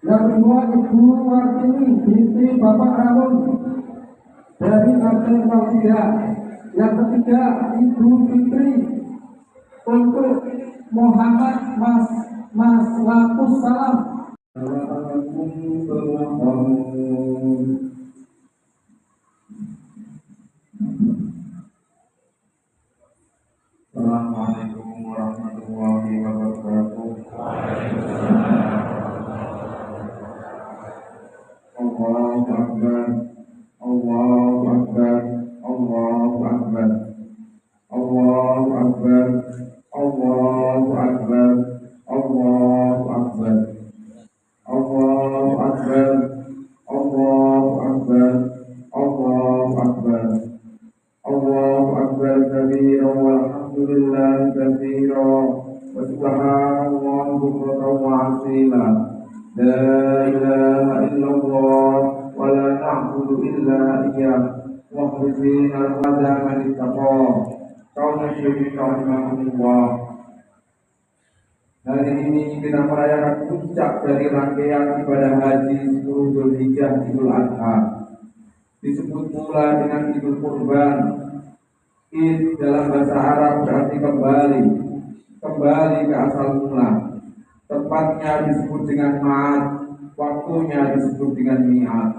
Yang kedua, Ibu Martini binti Bapak Ramun dari RT 03. Yang ketiga, Ibu Fitri untuk Muhammad Mas Lapus Salam. Assalamualaikum warahmatullahi wabarakatuh. Allahu Akbar, Allahu Akbar, Allahu Akbar, Allahu Akbar, Allahu Akbar, Allahu Akbar, Allahu Akbar, Allahu Akbar, Allahu Akbar, Allahu Akbar kabira walhamdulillahi katsira wa subhanallahi bukratan wa asila. La ilaha illallah wa la na'budu illa iyyah mukhlisina lahu man ittaqa. Kaum muslimin rahimahumullah. Hari ini kita merayakan puncak dari rangkaian ibadah haji 10 Dzulhijjah Idul Adha. Disebut pula dengan Idul Kurban. Id dalam bahasa Arab berarti kembali ke asal mula. Tempatnya disebut dengan ma'ad, waktunya disebut dengan mi'ad.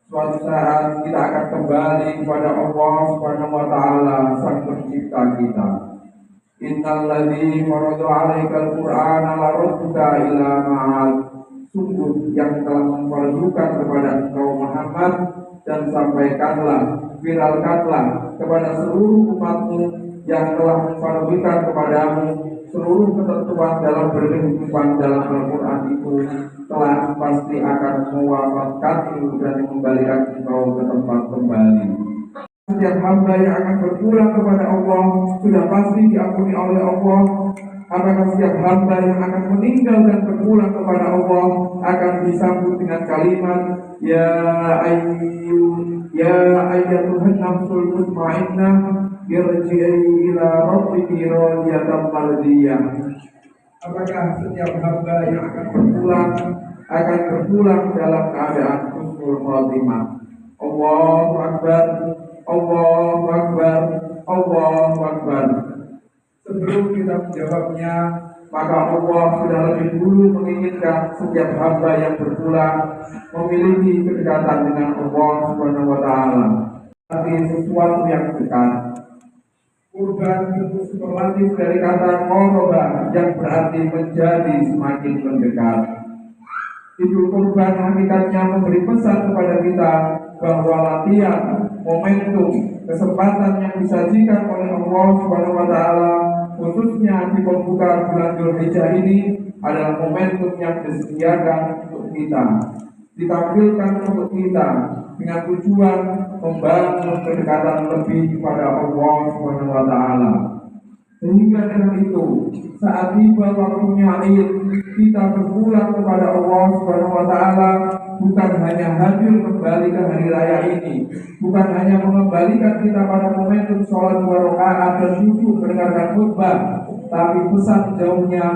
Suatu saat kita akan kembali kepada Allah Subhanahu wa taala, Sang Pencipta kita. Innal ladzi farada 'alaikal Qur'ana laradduka ila ma'ad. Sungguh yang telah memfardukan kepada engkau Muhammad, dan sampaikanlah, viralkanlah kepada seluruh umatmu yang telah memfardukan kepadamu seluruh ketentuan dalam berkehidupan dalam Al-Quran itu telah pasti akan mewafatkanmu dan mengembalikan engkau ke tempat kembali. Setiap hamba yang akan berpulang kepada Allah sudah pasti diampuni oleh Allah. Apakah setiap hamba yang akan meninggal dan berpulang kepada Allah akan disambut dengan kalimat ya ayyatuhan nafsul mutmainnah irji'i ila rabbiki radiyatan mardiyah. Apakah setiap hamba yang akan berpulang dalam keadaan husnul khatimah? Allahu Akbar, Allahu Akbar, Allahu Akbar. Sebelum kita menjawabnya, maka Allah sudah lebih dulu menginginkan setiap hamba yang berpulang memiliki kedekatan dengan Allah Subhanahu wa taala. Tapi sesuatu yang dekat. Kurban bentuk superlatif dari kata qoroba yang berarti menjadi semakin mendekat. Idul Kurban hakikatnya memberi pesan kepada kita bahwa latihan, momentum, kesempatan yang disajikan oleh Allah Subhanahu wa taala khususnya di pembuka bulan Dzulhijjah ini adalah momentum yang disediakan untuk kita, ditampilkan untuk kita dengan tujuan membangun kedekatan lebih kepada Allah Subhanahu wa taala. Sehingga dengan itu, saat tiba waktunya Id, kita berpulang kepada Allah Subhanahu wa taala, bukan hanya hadir kembali ke hari raya ini, bukan hanya mengembalikan kita pada momentum sholat 2 rakaat dan duduk mendengarkan khutbah, tapi pesan jauhnya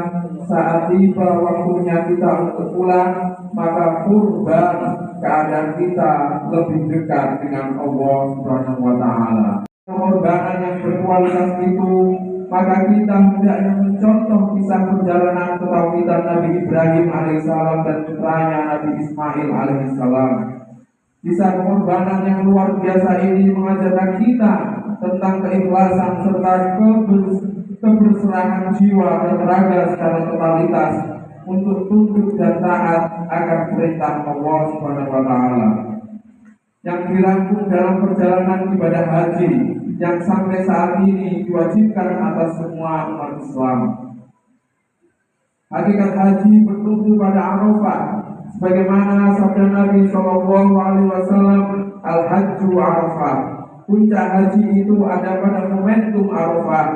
saat tiba waktunya kita untuk pulang, maka kurban keadaan kita lebih dekat dengan Allah Subhanahu wa taala. Pengorbanan yang berkualitas itu, maka kita hendaknya mencontoh kisah perjalanan ketauhidan Nabi Ibrahim alaihissalam dan putranya Nabi Ismail alaihissalam. Kisah pengorbanan yang luar biasa ini mengajarkan kita tentang keikhlasan serta kebersihan jiwa dan raga secara totalitas untuk tunduk dan taat akan perintah Allah Subhanahu wa taala yang dirangkum dalam perjalanan ibadah haji yang sampai saat ini diwajibkan atas semua umat Islam. Hakikat haji bertumpu pada Arafah, sebagaimana sabda Nabi Shallallahu Alaihi Wasallam, al-hajju Arafah. Puncak haji itu ada pada momentum Arafah,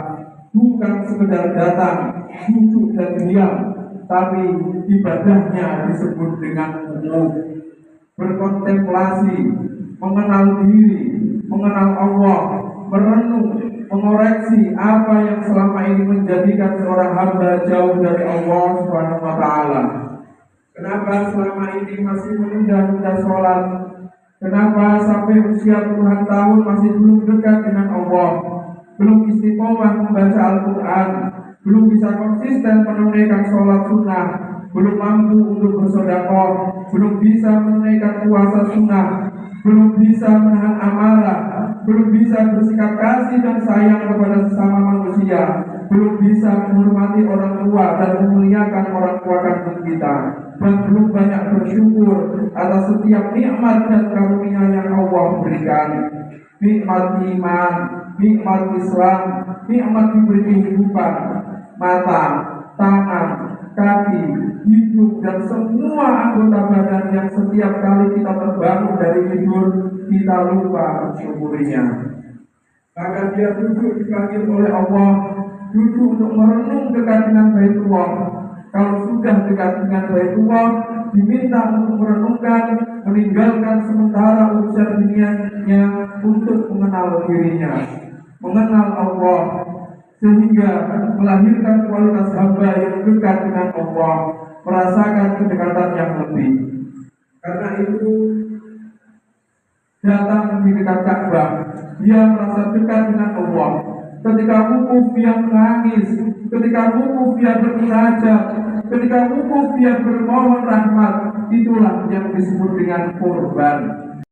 bukan sekedar datang, duduk dan diam, tapi ibadahnya disebut dengan umum, berkontemplasi, mengenal diri, mengenal Allah, merenung, mengoreksi apa yang selama ini menjadikan seorang hamba jauh dari Allah Subhanahu wa taala. Kenapa selama ini masih menunda-nunda sholat? Kenapa sampai usia puluhan tahun masih belum dekat dengan Allah? Belum istiqomah membaca Al-Quran, belum bisa konsisten menunaikan sholat sunnah, belum mampu untuk bersedekah, belum bisa menunaikan puasa sunnah, belum bisa menahan amarah, belum bisa bersikap kasih dan sayang kepada sesama manusia, belum bisa menghormati orang tua dan memuliakan orang tua kandung kita, dan belum banyak bersyukur atas setiap nikmat dan karunia yang Allah berikan. Nikmat iman, nikmat Islam, nikmat diberi kehidupan, mata, tangan, kaki, hidup dan semua anggota badan yang setiap kali kita terbangun dari tidur kita lupa mensyukurinya. Maka dia duduk dipanggil oleh Allah, duduk untuk merenung dekat dengan Baitullah. Kalau sudah dekat dengan Baitullah, diminta untuk merenungkan, meninggalkan sementara urusan dunianya untuk mengenal dirinya, mengenal Allah, sehingga melahirkan kualitas hamba yang dekat dengan Allah, merasakan kedekatan yang lebih. Karena itu datang di dekat Ka'bah, dia merasa dekat dengan Allah. Ketika wukuf dia menangis, ketika wukuf dia bermunajat, ketika wukuf dia bermohon rahmat. Itulah yang disebut dengan kurban.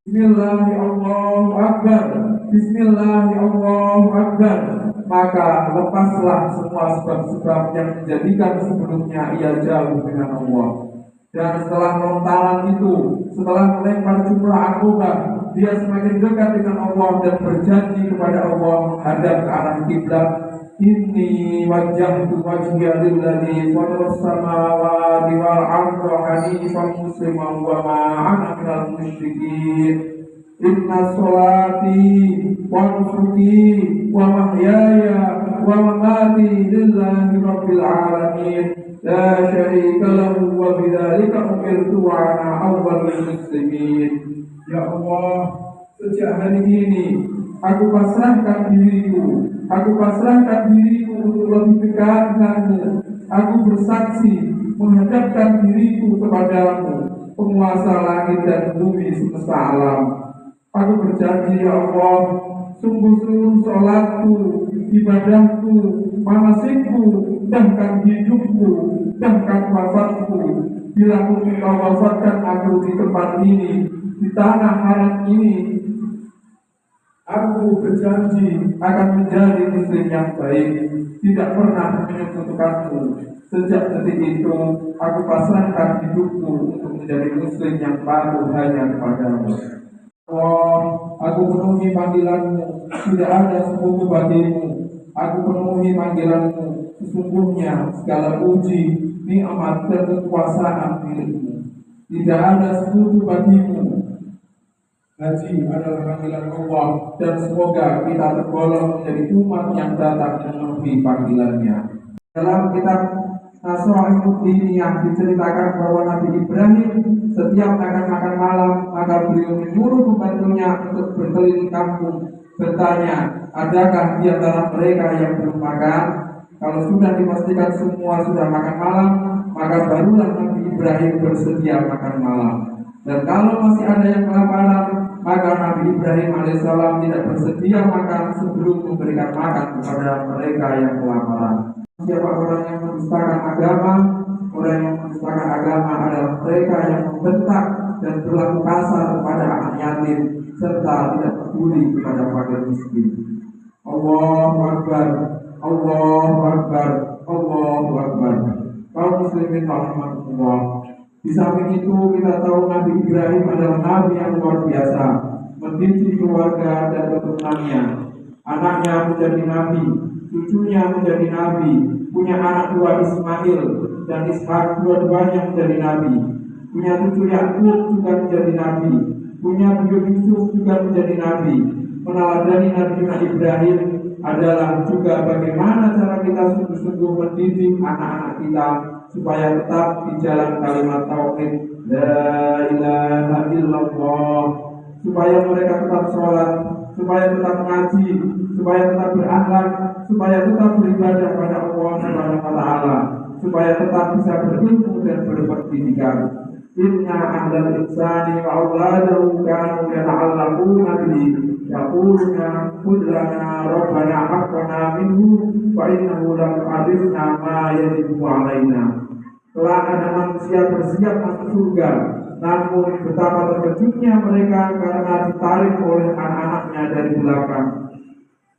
Bismillahirrahmanirrahim. Bismillahirrahmanirrahim. Maka lepaslah semua sebab-sebab yang menjadikan sebelumnya ia jauh dengan Allah. Dan setelah lontaran itu, setelah melempar jumrah Aqabah, dia semakin dekat dengan Allah dan berjanji kepada Allah menghadap ke arah kiblat. Inni wajjahtu wajhiya lilladzi fatara samawati wal arda hanifan musliman wa ma ana minal musyrikin. Inna sholati wa nusuki wa mahyaya wa mamati lillahi rabbil alamin la syarika lahu wa bidzalika umirtu wa ana awwalul muslimin. Ya Allah, sejak hari ini aku pasrahkan diriku, untuk lebih dekat denganmu. Aku bersaksi menghadapkan diriku kepadamu, penguasa langit dan bumi semesta alam. Aku berjanji, ya Allah, sungguh seluruh sholatku, ibadahku, manasikku, bahkan hidupku, bahkan wafatku, bila engkau wafatkan aku di tempat ini, di tanah haram ini, aku berjanji akan menjadi muslim yang baik, tidak pernah menyekutukanmu. Sejak detik itu, aku pasrahkan hidupku untuk menjadi muslim yang patuh hanya kepadamu. Allah, aku penuhi panggilanmu, tidak ada sekutu bagimu. Aku penuhi panggilanmu, sesungguhnya segala puji, nikmat dan kekuasaan milikmu. Tidak ada sekutu bagimu. Haji adalah panggilan Allah, dan semoga kita tergolong menjadi umat yang datang memenuhi panggilannya. Dalam kitab Nasrul Diniyah diceritakan bahwa Nabi Ibrahim setiap akan makan malam, maka beliau menyuruh pembantunya untuk berkeliling kampung, bertanya, adakah di antara mereka yang belum makan? Kalau sudah dipastikan semua sudah makan malam, maka barulah Nabi Ibrahim bersedia makan malam. Dan kalau masih ada yang kelaparan, maka Nabi Ibrahim alaihissalam tidak bersedia makan sebelum memberikan makan kepada mereka yang kelaparan. Siapa orang yang mendustakan agama, orang yang mendustakan agama adalah mereka yang membentak dan berlaku kasar kepada anak yatim serta tidak peduli kepada fakir miskin. Allahu Akbar, Allahu Akbar, Allahu Akbar. Kaum muslimin rahimakumullah. Di samping itu kita tahu Nabi Ibrahim adalah Nabi yang luar biasa, mendidik keluarga dan keturunannya. Anaknya menjadi Nabi, cucunya menjadi Nabi, punya anak dua Ismail dan Ishak, dua-duanya menjadi Nabi. Punya cucu Yakub juga menjadi Nabi, punya cucu Yusuf juga menjadi Nabi. Meneladani Nabi Ibrahim adalah juga bagaimana cara kita sungguh-sungguh mendidik anak-anak kita supaya tetap di jalan kalimat tauhid la ilaha illallah, supaya mereka tetap sholat, supaya tetap ngaji, supaya tetap berakhlak, supaya tetap beribadah pada Allah Subhanahu wa taala, supaya tetap bisa berilmu dan berpendidikan. Inna ahlal insani wa auladahu kanu yata'allamuna bihi yaquluna kullana rabbana haqqana minhu fa innahu lam yu'adhibna ma yajibu alaina. Telah ada manusia bersiap masuk surga, namun betapa terkejutnya mereka karena ditarik oleh anak-anaknya dari belakang.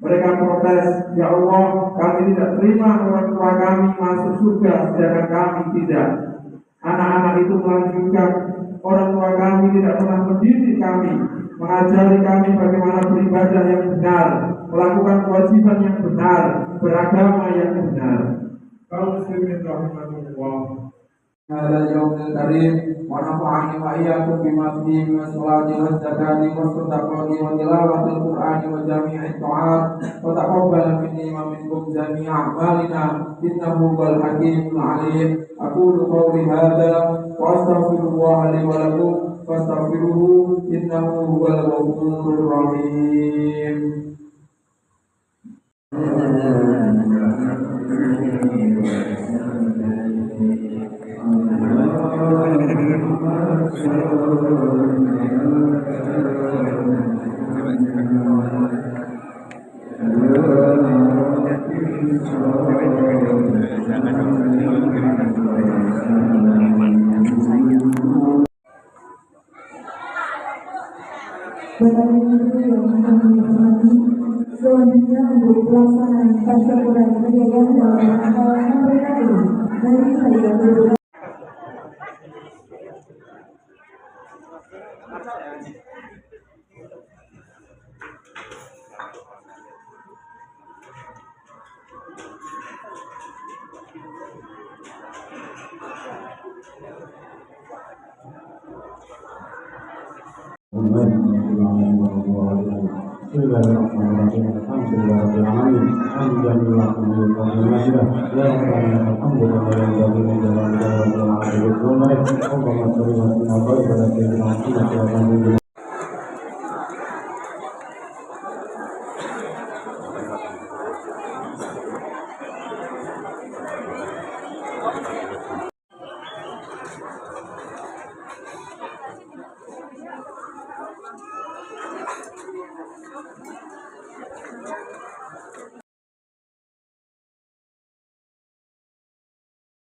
Mereka protes, ya Allah, kami tidak terima orang tua kami masuk surga, sedangkan kami tidak. Anak-anak itu melanjutkan, orang tua kami tidak pernah mendidik kami, mengajari kami bagaimana beribadah yang benar, melakukan kewajiban yang benar, beragama yang benar. Kaum muslimin rahimahullah. Hada yaumil karim wa nafa'ani wa iyyakum bima fihi min as-salati waz zakati was sadaqati wa tilawatil qur'ani wa jami'it ta'at wa taqabbal minni wa minkum jami'a a'malina innahu huwal hakimul 'alim. Aqulu qawli hadha wa astaghfirullah li wa lakum fastaghfiruhu innahu huwal ghafurur rahim. Bapak Ibu yang kami hormati, selanjutnya untuk pelaksanaan tasyakuran perayaan dalam rangka memperingati Hari Raya Idul Bismillahirrahmanirrahim. Alhamdulillahirrahmanirrahim. Alhamdulillahirrahmanirrahim.